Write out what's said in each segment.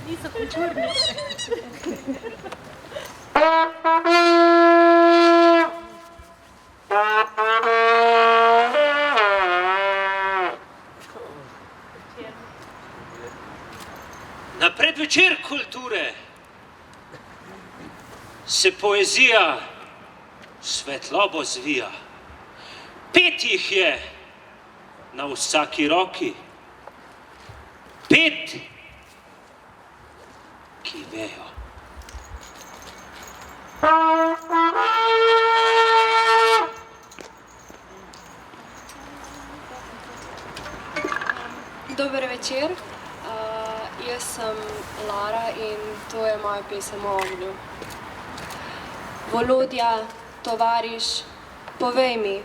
Niso kulturni. Na predvečer kulture se poezija svetlobo zvija. 5 jih je na vsaki roki, 5, ki vejo. Dober večer, jaz sem Lara in to je moja pesem o ognju. Volodja, tovariš, povej mi,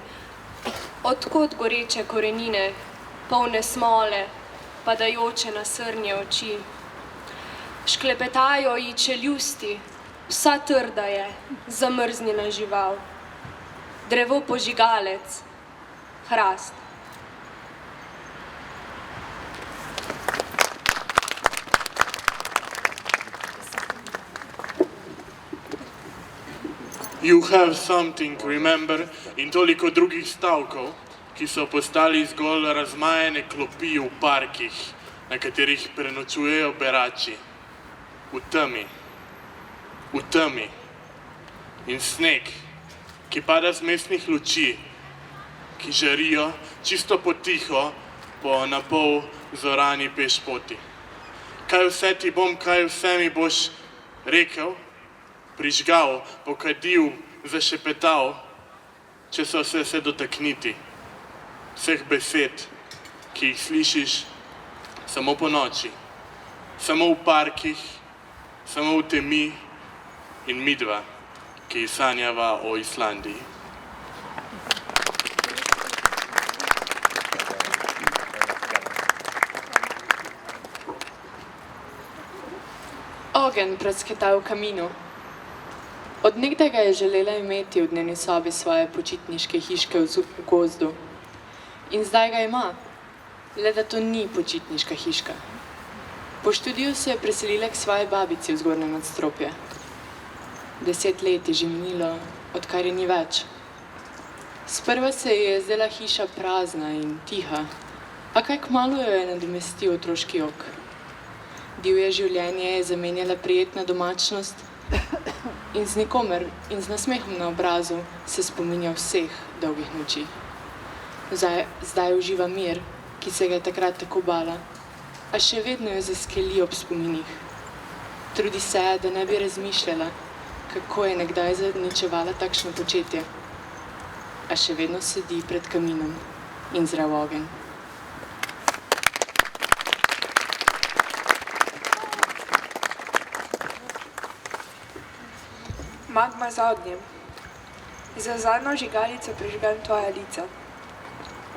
odkot goreče korenine, polne smole, padajoče na srnje oči. Šklepetajo ji čeljusti, vsa trda je, zamrznjena žival. Drevo požigalec, hrast. You have something, remember, in toliko drugih stavkov, ki so postali zgolj razmajene klopi v parkih, na katerih prenočujejo berači. V temi. In sneg, ki pada z mestnih luči, ki žarijo čisto potiho po napol zorani pešpoti. Kaj vse ti bom, kaj vse mi boš rekel? Prižgal, pokadil, zašepetal, če so se dotakniti vseh besed, ki jih slišiš samo po noči, samo v parkih, samo v temi in midva, ki sanjava o Islandiji. Ogenj prasketa v kaminu. Od nekdaj ga je želela imeti v dnevni sobi svoje počitniške hiške v gozdu. In zdaj ga ima, le da to ni počitniška hiška. Po študiju se je preselila k svoji babici v zgornje nadstropje. 10 let je že minilo, odkar je ni več. Sprva se ji je zdela hiša prazna in tiha, a kaj kmalu jo je nadomestil otroški jok. Divje življenje je zamenjala prijetna domačnost in z nikomer in z nasmehom na obrazu se spominja vseh dolgih noči. Zdaj uživa mir, ki se ga je takrat tako bala, a še vedno jo zaskeli ob spominih. Trudi se, da ne bi razmišljala, kako je nekdaj zaničevala takšno početje, a še vedno sedi pred kaminom in zra v ogenj. Magma z ognjem. Za zadnjo žigalico prižgem tvoja lica.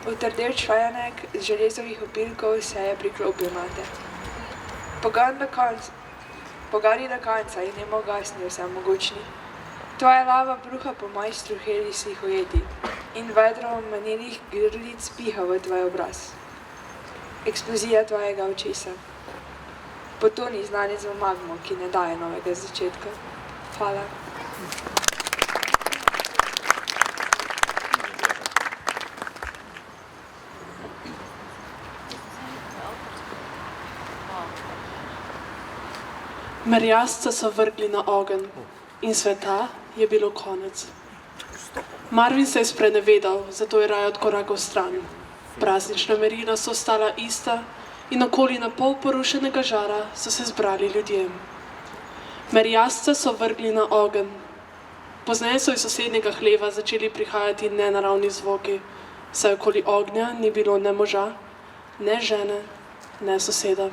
Utrdel članek z železovih opilkov se je priklopil nate. Pogari do konca in nemo gasni vse mogočni. Tvoja lava bruha po mojih struhelih ujeti in vedro manjenih grlic piha v tvoj obraz. Eksplozija tvojega očesa. Potoni znanec v magmo, ki ne daje novega začetka. Hvala. Merjasca so vrgli na ogenj in sveta je bilo konec. Marvin se je sprenevedal, zato je raje odkorakal stran. Praznična merila so ostala ista in okoli na pol porušenega žara so se zbrali ljudje. Merjasca so vrgli na ogenj. Pozneje so iz sosednjega hleva začeli prihajati nenaravni zvoki, saj okoli ognja ni bilo ne moža, ne žene, ne soseda.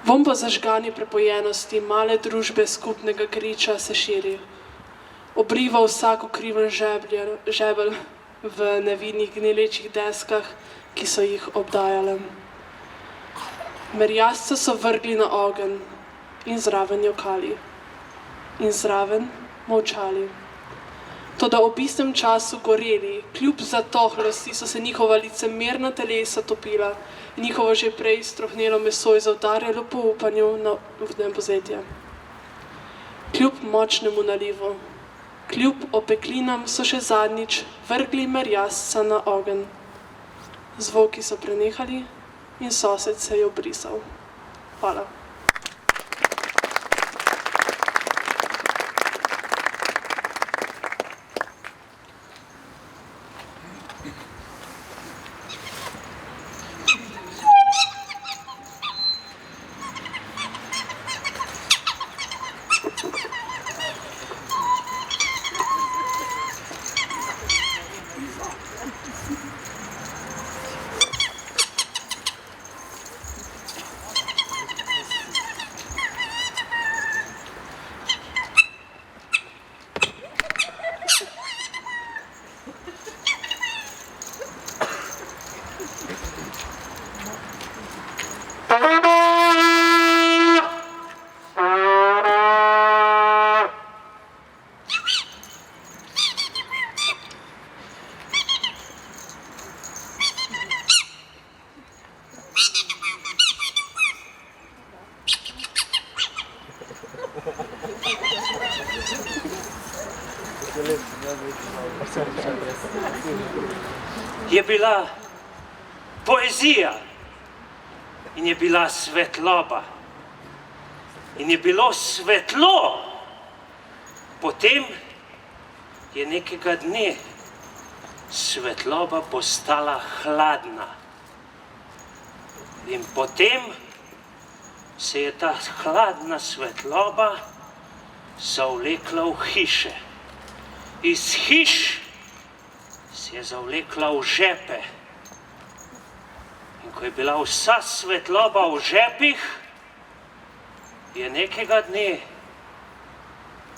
Vonj po zažgani prepojenosti male družbe skupnega griča se širi. Obriva vsak ukriven žebelj v nevidnih gnilečih deskah, ki so jih obdajale. Merjasca so vrgli na ogenj in zraven jokali. In zraven molčali. Toda ob istem času goreli, kljub zatohlosti so se njihova licemerna telesa topila in njihovo že prej strohnelo meso je zaudarjalo po upanju na nebozetje. Kljub močnemu nalivu, kljub opeklinam so še zadnjič vrgli merjasca na ogenj. Zvoki so prenehali in sosed se je obrisal. Hvala. Je bila poezija in je bila svetloba in je bilo svetlo. Potem je nekega dne svetloba postala hladna in potem se je ta hladna svetloba zavlekla v hiše. Iz hiš se je zavlekla v žepe. In ko je bila vsa svetloba v žepih, je nekega dne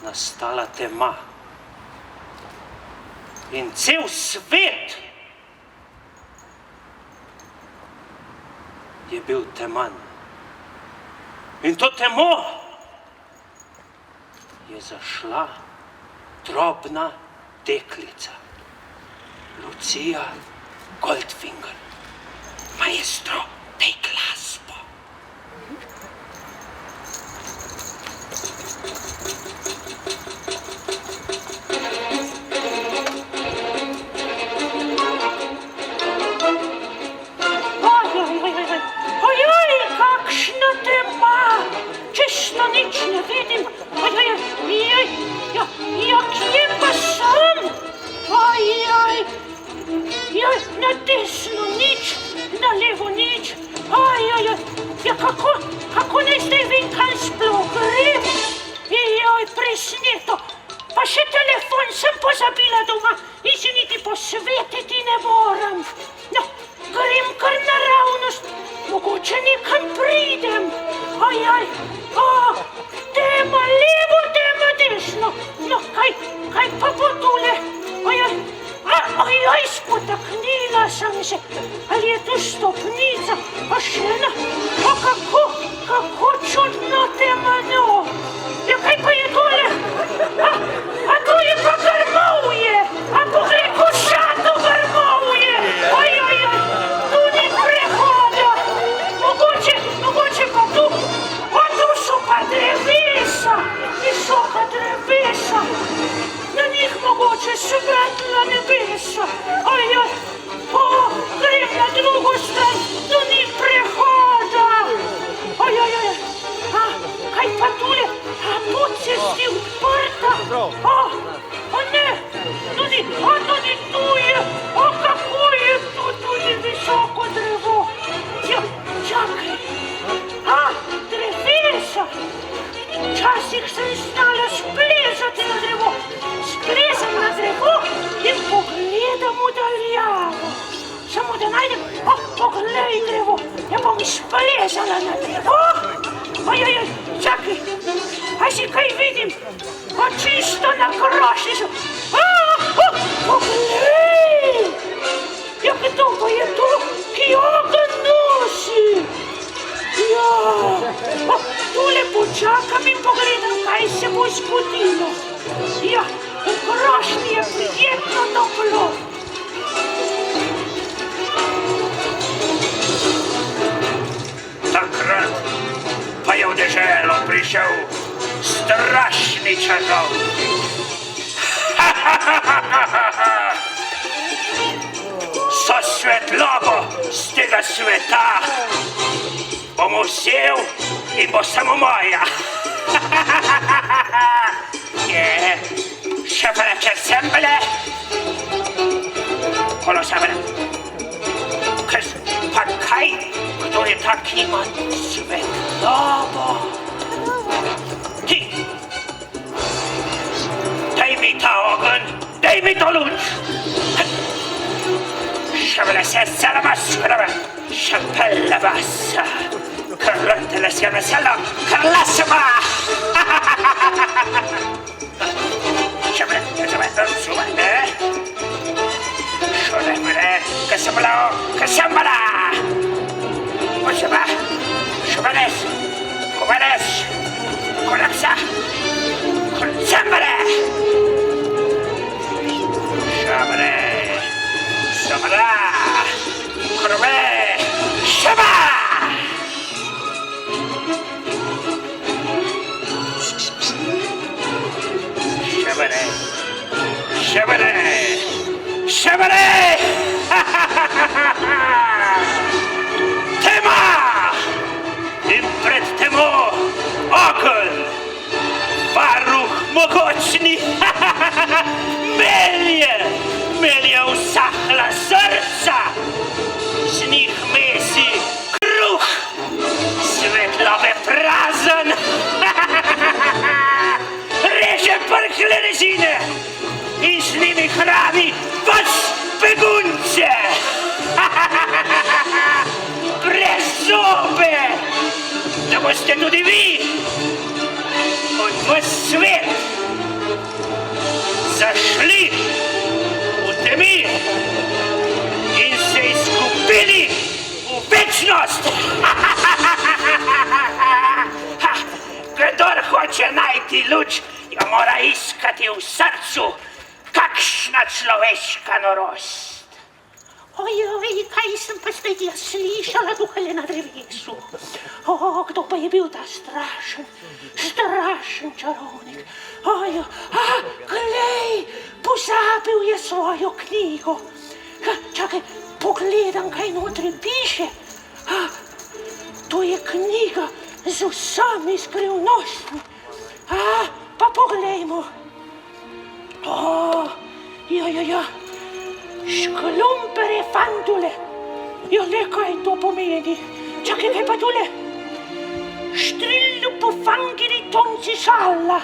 nastala tema. In cel svet je bil teman. In to temo je zašla drobna deklica, Lucija Goldfinger. Maestro, daj glasbo. Ojoj, kakšna tema, čisto nič ne vidim. Ja, kje pa sem? Na desno nič, na levo nič. Ja, kako naj zdaj vem, kam sploh grem? Presneto. Pa še telefon sem pozabila doma in se niti posvetiti ne moram. No, grem kar naravnost, mogoče nekam pridem. Tema levo, tema desno. No, kaj pa bo tule? Spotaknila sem se. Ali je tu stopnica? Pa še ena? Kako čudno temno. Ja, kaj pa je tole? To je pa grmovje. Poglej, košato grmovje. Tu ni prehoda. Mogoče pa tu. Tu so pa drevesa. Visoka drevesa. Na njih mogoče svetla nebesa. Grem na drugo stran, tu ni prehoda. Kaj pa tule? Pot cesti odprta. Ne, tudi tu je. Kako je tu tudi visoko drevo. Čakaj. Drevesa. Včasih sem znala splezati na drevo. Splezam na drevo in pogledam v daljavo. Samo da najdem, poglej drevo, ja bom splezala na drevo. Čakaj, si kaj vidim? Čisto na kroši so. Poglej! Ja, kdo pa je to, ki ogenj nosi? Tule počakam in pogledam, kaj se bo zgodilo. v krošnji je prijetno toplo. Takrat pa je v deželo prišel strašni čarovnik. So svetlobo z tega sveta bom vzel in bo samo moja. Je, še pa reče sembele, kolo sabele. Pa kaj, kdo je tak, ki ima svetlobo? Ti, daj mi ta ogenj, daj mi to luč. Šabele se selama skrave, šapele basa, krtele se veselo, krlasama. Šabele, šabele, šodemre, kasambala. Ošaba, šabeles, kubeles, kolapsa, kolsambale. Šabele. Samara, krove, šaba! Šabare, šabare, šabare! Tema! In pred temo okolj, varuh mogočni, melje! Melje usahla srca, z njih mesi kruh, svetlobe prazen, reže prhle rezine in z njimi hrani vas begunce. Brez zobe, da boste tudi vi v svet zašli temi in se izgubili v večnost. Kdor hoče najti luč, jo mora iskati v srcu. Kakšna človeška norost. Ojoj, kaj sem pa zdaj jaz slišala tukaj na drevesu. Kdo pa je bil ta strašen čarovnik? Ojoj, glej, pozabil je svojo knjigo. Čakaj, pogledam, kaj notri piše. To je knjiga z vsemi skrivnostmi. Pa poglejmo. Ja. Šklumpere fantule. Jo, le kaj to pomeni. Čakaj, kaj pa tule? Štrillu po fangiri tonci šalla.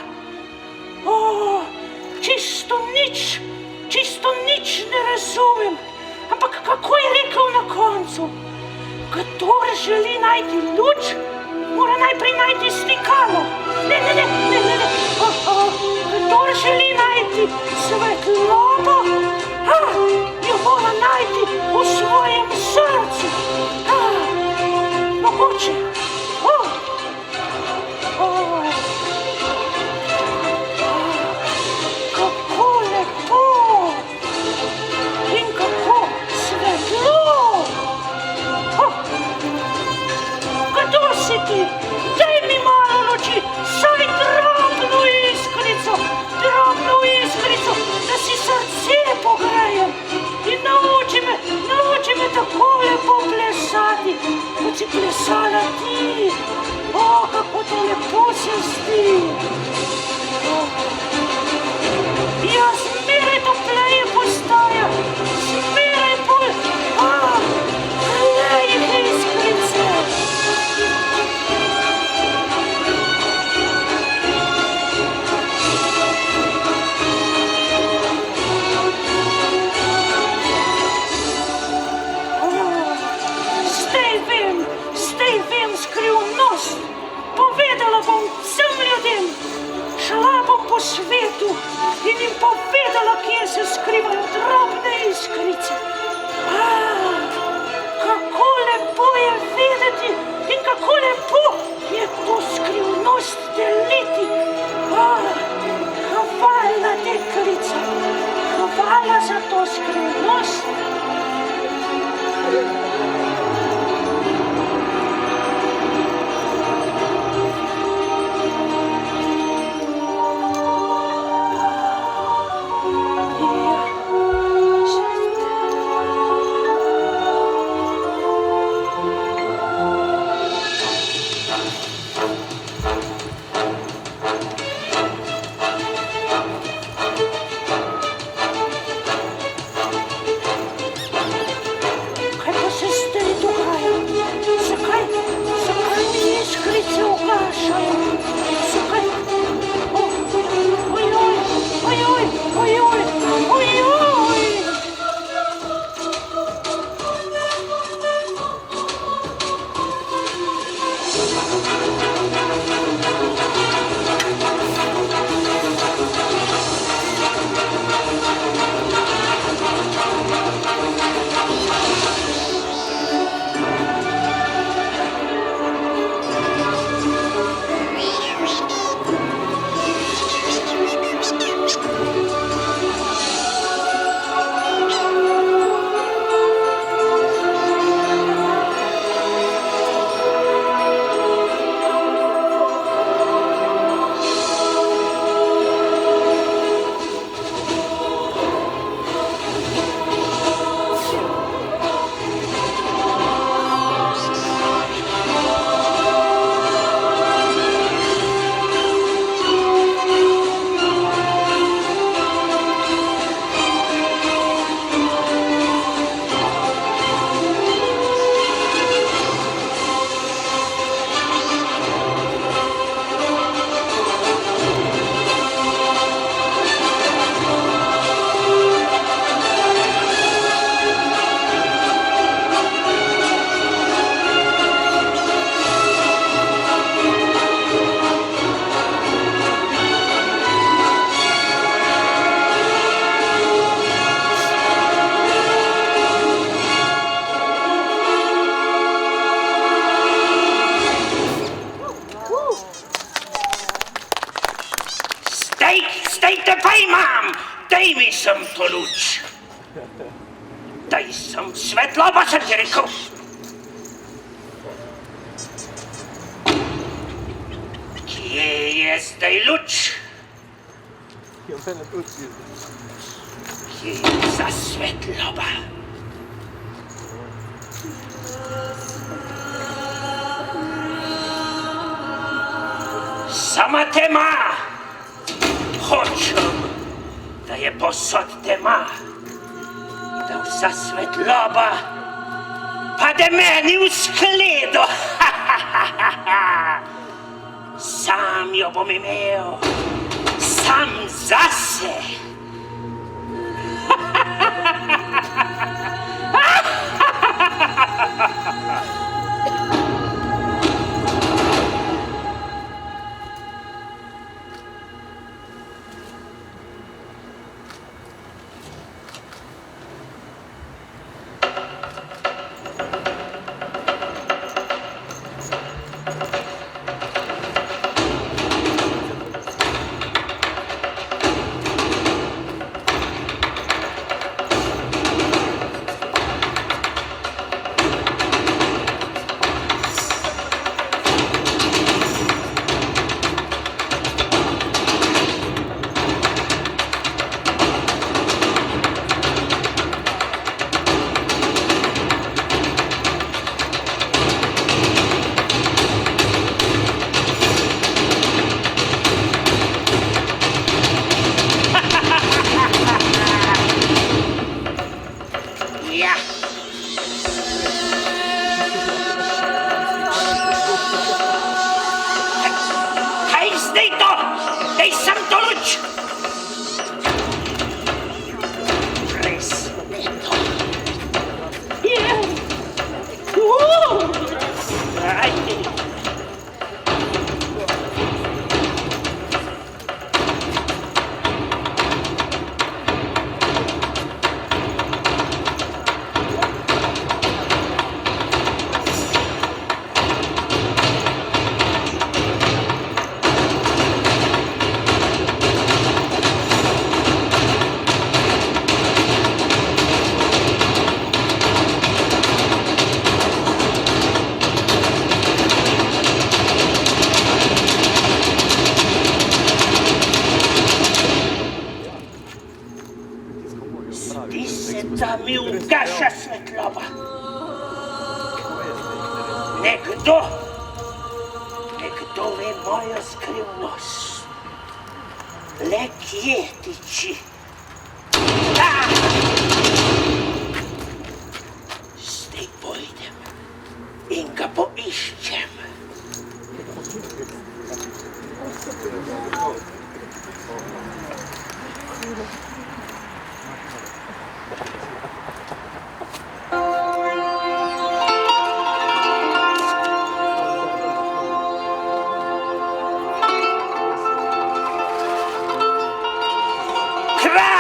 Čisto nič ne razumem. Ampak kako je rekel na koncu? Kdor želi najti luč, mora najprej najti stikalo. Ne. Kdor želi najti svetlobo, jo mora najti v svojem srcu. Mogoče. Kako lepo in kako svetlo. Kdo si ti? Daj mi malo luči, saj drobno iskrico, da si srce pogrejem. In nauči me tako lepo plesati, kot si plesala ti. Kako to lepo se zdi. Jaz zmeraj topleje postaja, zmeraj bolj. Glej jih iskrice. Zdaj vem skrivnost. Povedala bom vsem ljudem. Šla bom po svetu in jim povedala, kje se skrivajo drobne iskrice. Kako lepo je vedeti in kako lepo je to skrivnost deliti. Hvala, deklice. Daj mi sem to luč. Daj sem svetlobo, sem ti rekel. Kje je zdaj luč? Kje je za svetloba? Sama tema. Hočem, da je posod tema, da vsa svetloba pade meni v skledo. Sam jo bom imel, sam zase. Da mi ugaša svetloba. Nekdo ve mojo skrivnost. Le kje tiči? Zdaj pojdem in ga poiščem. Kra!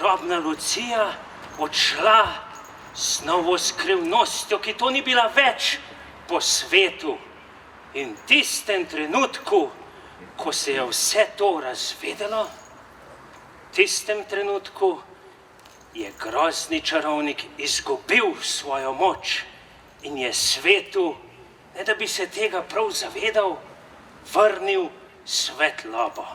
čarobna Lucija odšla z novo skrivnostjo, ki to ni bila več po svetu. In v tistem trenutku, ko se je vse to razvedelo, v tistem trenutku je grozni čarovnik izgubil svojo moč in je svetu, ne da bi se tega prav zavedal, vrnil svetlobo.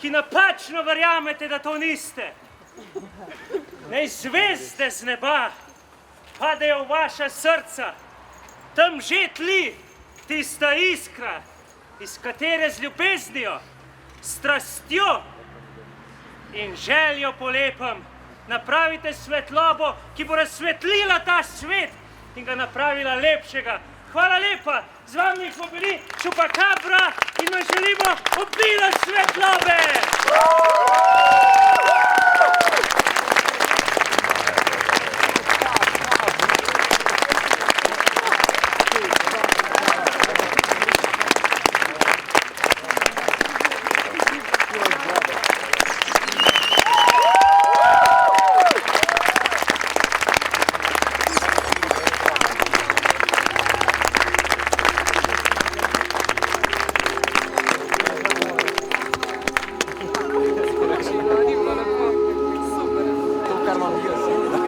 ki napačno verjamete, da to niste. Naj zvezde z neba padejo v vaša srca, tam že tli tista iskra, iz katere z ljubeznijo, strastjo in željo po lepem napravite svetlobo, ki bo razsvetlila ta svet in ga napravila lepšega. Hvala lepa, z vami smo bili Chupacabra in vam želimo obilo svetlobe!